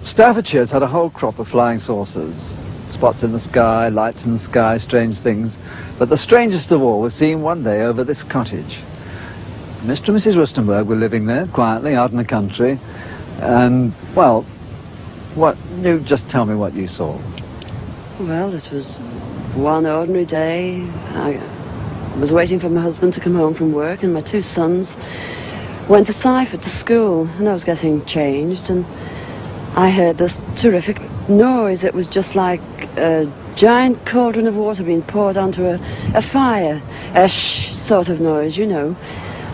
Staffordshire's had a whole crop of flying saucers. Spots in the sky, lights in the sky, strange things. But the strangest of all was seen one day over this cottage. Mr. and Mrs. Rustenberg were living there, quietly, out in the country. And, well, you just tell me what you saw. Well, it was one ordinary day. I was waiting for my husband to come home from work, and my two sons went to Seifert to school, and I was getting changed, and I heard this terrific noise. It was just like a giant cauldron of water being poured onto a fire, a shh sort of noise, you know.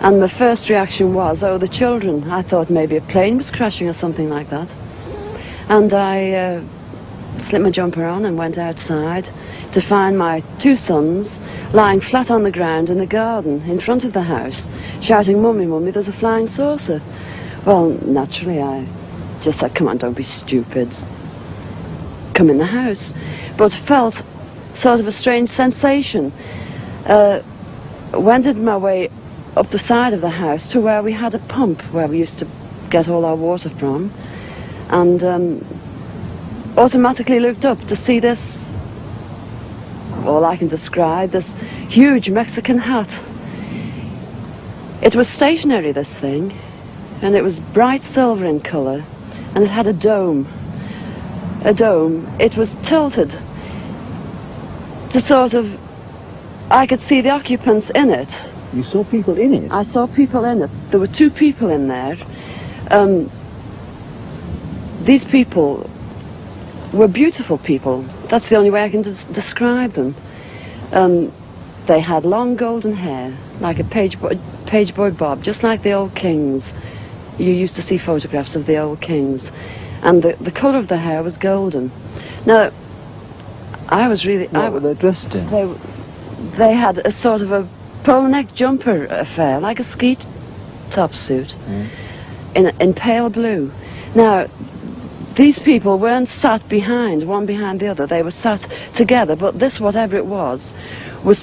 And my first reaction was, oh, the children. I thought maybe a plane was crashing or something like that. And I slipped my jumper on and went outside to find my two sons lying flat on the ground in the garden in front of the house, shouting, "Mummy, Mummy, there's a flying saucer." Well, naturally, I just said, "Come on, don't be stupid. Come in the house." But felt sort of a strange sensation. Wended my way up the side of the house to where we had a pump where we used to get all our water from, and automatically looked up to see this, all I can describe, this huge Mexican hat. It was stationary, this thing, and it was bright silver in colour, and it had a dome. A dome. It was tilted to sort of, I could see the occupants in it. You saw people in it? I saw people in it. There were two people in there. These people were beautiful people. That's the only way I can describe them. They had long golden hair, like a page boy bob, just like the old kings. You used to see photographs of the old kings. And the colour of the hair was golden. Now, I was really... What were they dressed in? They had a sort of a polo neck jumper affair, like a ski top suit, in pale blue. Now, these people weren't sat behind, one behind the other. They were sat together, but this, whatever it was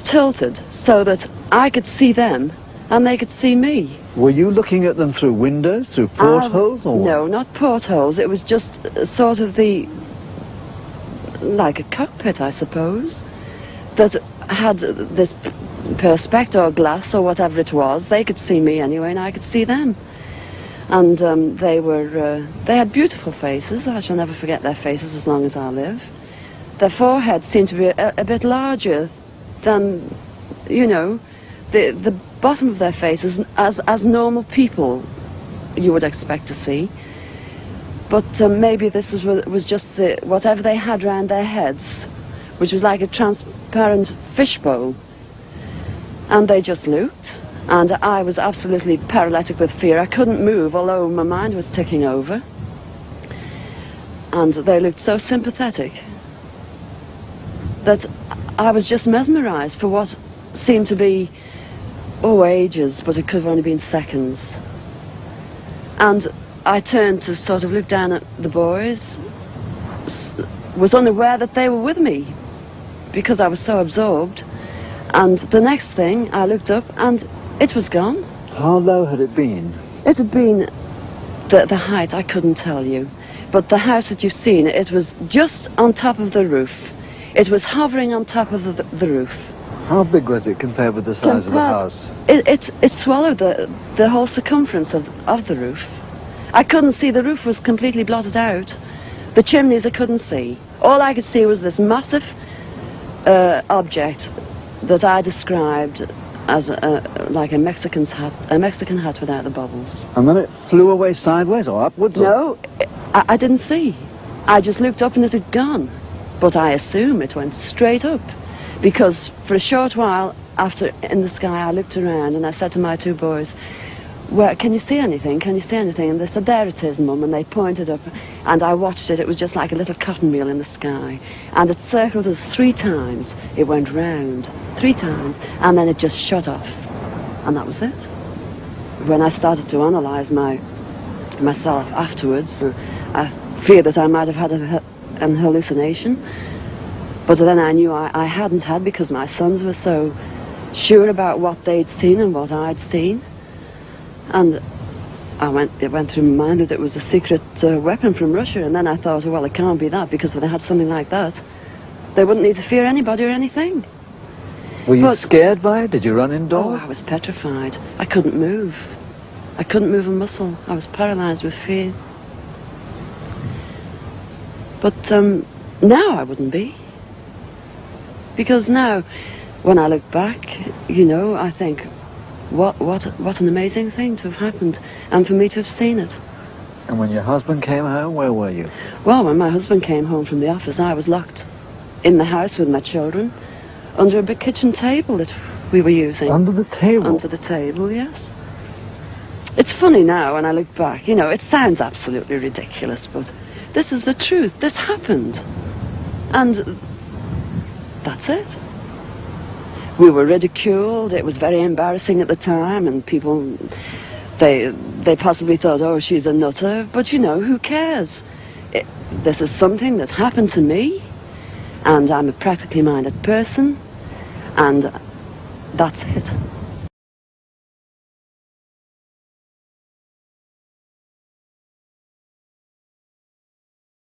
tilted so that I could see them and they could see me. Were you looking at them through windows, through portholes, or what? No, not portholes. It was just sort of like a cockpit, I suppose, that had this perspex or glass or whatever it was. They could see me anyway, and I could see them. And they had beautiful faces. I shall never forget their faces as long as I live. Their foreheads seemed to be a bit larger than, you know, the bottom of their faces as normal people you would expect to see. But maybe this was just whatever they had round their heads, which was like a transparent fishbowl. And they just looked, and I was absolutely paralytic with fear. I couldn't move, although my mind was ticking over. And they looked so sympathetic that I was just mesmerized for what seemed to be, ages, but it could have only been seconds. And I turned to sort of look down at the boys, was unaware that they were with me because I was so absorbed. And the next thing, I looked up and it was gone. How low had it been? It had been the height, I couldn't tell you. But the house that you've seen, it was just on top of the roof. It was hovering on top of the roof. How big was it compared with the size of the house? It swallowed the whole circumference of the roof. I couldn't see, the roof was completely blotted out. The chimneys I couldn't see. All I could see was this massive object that I described as like a Mexican hat without the bubbles. And then it flew away sideways or upwards? No, I didn't see. I just looked up and it had gone. But I assume it went straight up, because for a short while after in the sky I looked around and I said to my two boys, "Where, can you see anything? Can you see anything?" And they said, "There it is, Mum," and they pointed up, and I watched it. It was just like a little cotton reel in the sky, and it circled us 3 times. It went round 3 times, and then it just shut off, and that was it. When I started to analyse myself afterwards, I feared that I might have had an hallucination, but then I knew I hadn't had, because my sons were so sure about what they'd seen and what I'd seen. And it went through my mind that it was a secret weapon from Russia, and then I thought, well, it can't be that, because if they had something like that, they wouldn't need to fear anybody or anything. Were you scared by it? Did you run Oh, indoors? I was petrified. I couldn't move. I couldn't move a muscle. I was paralyzed with fear. But now I wouldn't be. Because now, when I look back, you know, I think, what an amazing thing to have happened, and for me to have seen it. And when your husband came home, where were you? Well, when my husband came home from the office, I was locked in the house with my children, under a big kitchen table that we were using. Under the table? Under the table, yes. It's funny now when I look back, you know, it sounds absolutely ridiculous, but this is the truth. This happened. And that's it. We were ridiculed. It was very embarrassing at the time, and people, they possibly thought, oh, she's a nutter. But, you know, who cares? This is something that happened to me, and I'm a practically minded person, and that's it.